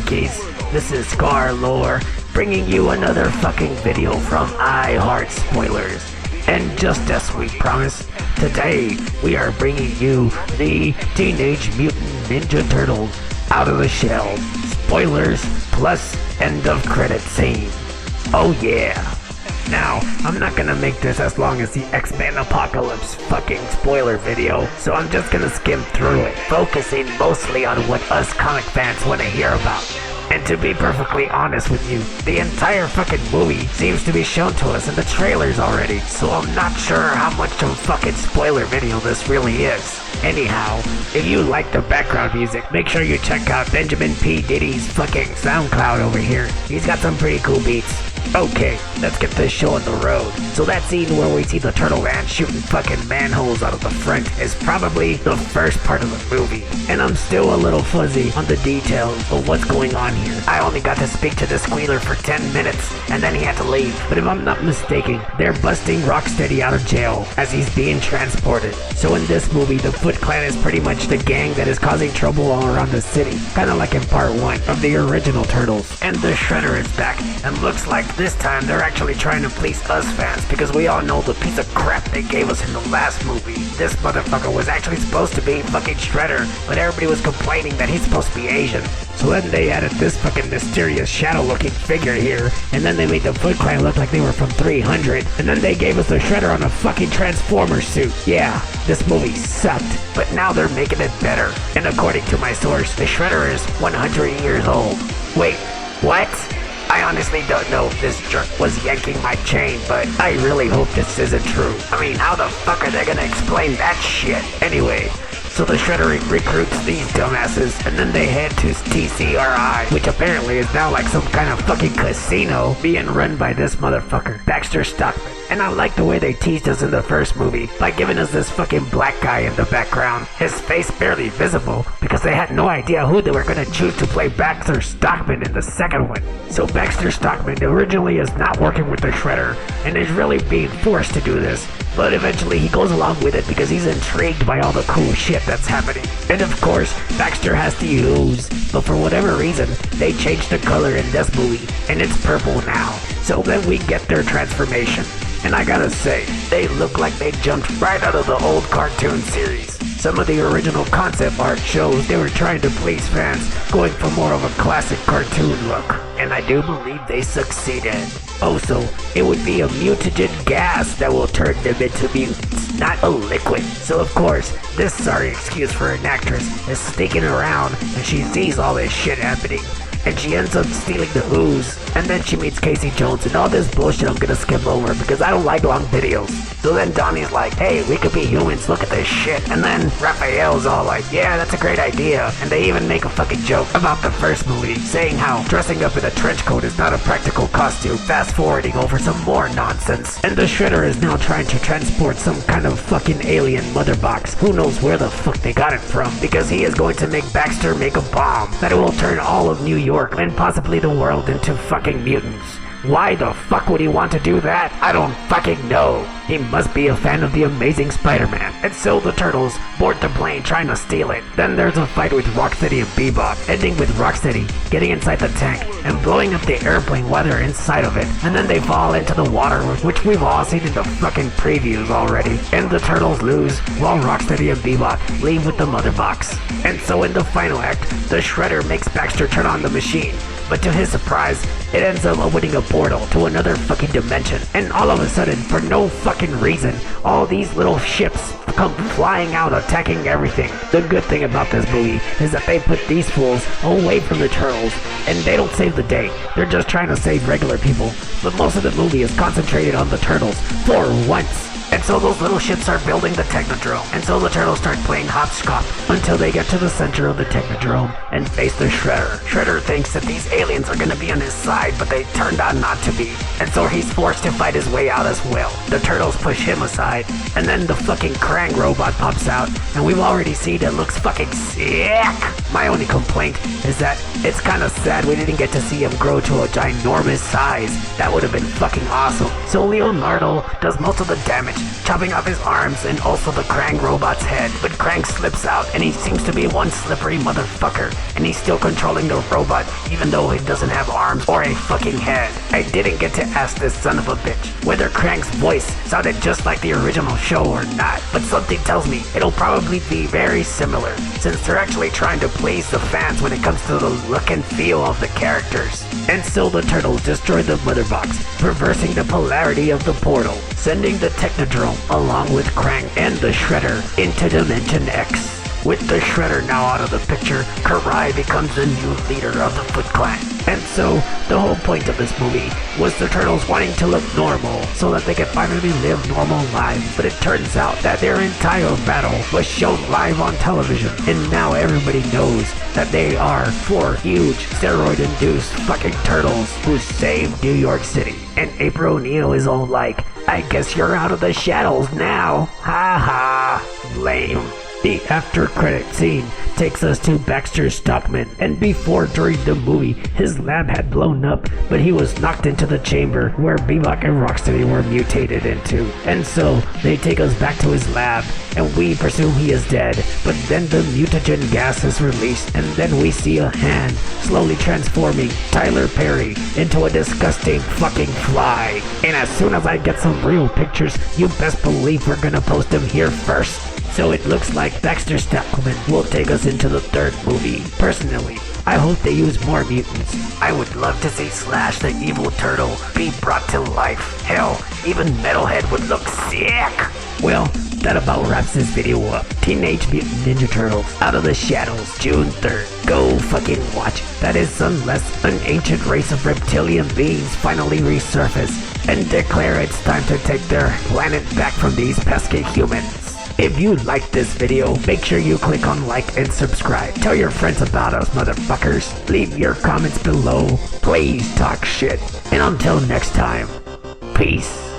Junkies? This is Skarlor, bringing you another fucking video from I Heart Spoilers. And just as we promised, today we are bringing you the Teenage Mutant Ninja Turtles Out of the Shell spoilers plus end of credit scene. Oh yeah. Now, I'm not gonna make this as long as the X-Men Apocalypse fucking spoiler video, so I'm just gonna skim through it, focusing mostly on what us comic fans want to hear about. And to be perfectly honest with you, the entire fucking movie seems to be shown to us in the trailers already, so I'm not sure how much of a fucking spoiler video this really is. Anyhow, if you like the background music, make sure you check out Benjamin P. Diddy's fucking SoundCloud over here. He's got some pretty cool beats. Okay, let's get this show on the road. So that scene where we see the Turtle Man shooting fucking manholes out of the front is probably the first part of the movie. And I'm still a little fuzzy on the details of what's going on here. I only got to speak to the Squealer for 10 minutes, and then he had to leave. But if I'm not mistaken, they're busting Rocksteady out of jail as he's being transported. So in this movie, the Foot Clan is pretty much the gang that is causing trouble all around the city. Kinda like in part 1 of the original Turtles. And the Shredder is back, and looks like this time they're actually trying to please us fans, because we all know the piece of crap they gave us in the last movie. This motherfucker was actually supposed to be fucking Shredder, but everybody was complaining that he's supposed to be Asian. So then they added this fucking mysterious shadow-looking figure here, and then they made the Foot Clan look like they were from 300, and then they gave us the Shredder on a fucking Transformer suit. Yeah, this movie sucked, but now they're making it better. And according to my source, the Shredder is 100 years old. Wait, what? I honestly don't know if this jerk was yanking my chain, but I really hope this isn't true. I mean, how the fuck are they gonna explain that shit? Anyway, so the Shredder recruits these dumbasses, and then they head to TCRI, which apparently is now like some kind of fucking casino being run by this motherfucker, Baxter Stockman. And I like the way they teased us in the first movie by giving us this fucking black guy in the background, his face barely visible, because they had no idea who they were gonna choose to play Baxter Stockman in the second one. So Baxter Stockman originally is not working with the Shredder, and is really being forced to do this, but eventually he goes along with it because he's intrigued by all the cool shit that's happening. And of course, Baxter has to use, but for whatever reason, they changed the color in this movie, and it's purple now. So then we get their transformation. And I gotta say, they look like they jumped right out of the old cartoon series. Some of the original concept art shows they were trying to please fans, going for more of a classic cartoon look. And I do believe they succeeded. Also, it would be a mutagen gas that will turn them into mutants, not a liquid. So of course, this sorry excuse for an actress is sneaking around and she sees all this shit happening. And she ends up stealing the ooze, and then she meets Casey Jones, and all this bullshit I'm gonna skip over because I don't like long videos. So then Donnie's like, hey, we could be humans, look at this shit. And then Raphael's all like, yeah, that's a great idea. And they even make a fucking joke about the first movie, saying how dressing up in a trench coat is not a practical costume, fast forwarding over some more nonsense. And the Shredder is now trying to transport some kind of fucking alien mother box. Who knows where the fuck they got it from, because he is going to make Baxter make a bomb that will turn all of New York and possibly the world into fucking mutants. Why the fuck would he want to do that? I don't fucking know. He must be a fan of the Amazing Spider-Man. And so the Turtles board the plane trying to steal it. Then there's a fight with Rocksteady and Bebop, ending with Rocksteady getting inside the tank and blowing up the airplane while they're inside of it. And then they fall into the water, which we've all seen in the fucking previews already. And the Turtles lose while Rocksteady and Bebop leave with the mother box. And so in the final act, the Shredder makes Baxter turn on the machine. But to his surprise, it ends up opening a portal to another fucking dimension. And all of a sudden, for no fucking reason, all these little ships come flying out, attacking everything. The good thing about this movie is that they put these fools away from the Turtles, and they don't save the day. They're just trying to save regular people. But most of the movie is concentrated on the Turtles, for once. And so those little ships are building the Technodrome. And so the Turtles start playing hopscotch until they get to the center of the Technodrome and face the Shredder. Shredder thinks that these aliens are gonna be on his side, but they turned out not to be. And so he's forced to fight his way out as well. The Turtles push him aside, and then the fucking Krang robot pops out, and we've already seen it looks fucking sick. My only complaint is that it's kinda sad we didn't get to see him grow to a ginormous size. That would have been fucking awesome. So Leonardo does most of the damage, chopping off his arms and also the Krang robot's head. But Krang slips out and he seems to be one slippery motherfucker, and he's still controlling the robot even though he doesn't have arms or a fucking head. I didn't get to ask this son of a bitch whether Krang's voice sounded just like the original show or not, but something tells me it'll probably be very similar, since they're actually trying to please the fans when it comes to the look and feel of the characters. And so the turtles destroy the mother box, reversing the polarity of the portal, sending the Technodrome along with Krang and the Shredder into Dimension X. With the Shredder now out of the picture, Karai becomes the new leader of the Foot Clan. And so, the whole point of this movie was the turtles wanting to look normal so that they could finally live normal lives. But it turns out that their entire battle was shown live on television, and now everybody knows that they are 4 huge steroid-induced fucking turtles who saved New York City. And April O'Neil is all like, I guess you're out of the shadows now. Ha ha. Lame. The after credit scene takes us to Baxter Stockman, and before during the movie his lab had blown up, but he was knocked into the chamber where Bebop and Rocksteady were mutated into. And so they take us back to his lab and we presume he is dead, but then the mutagen gas is released and then we see a hand slowly transforming Tyler Perry into a disgusting fucking fly. And as soon as I get some real pictures, you best believe we're gonna post them here first. So it looks like Baxter Stockman will take us into the 3rd movie. Personally, I hope they use more mutants. I would love to see Slash the evil turtle be brought to life. Hell, even Metalhead would look sick. Well, that about wraps this video up. Teenage Mutant Ninja Turtles Out of the Shadows, June 3rd. Go fucking watch it. That is unless an ancient race of reptilian beings finally resurface and declare it's time to take their planet back from these pesky humans. If you liked this video, make sure you click on like and subscribe. Tell your friends about us, motherfuckers. Leave your comments below. Please talk shit. And until next time, peace.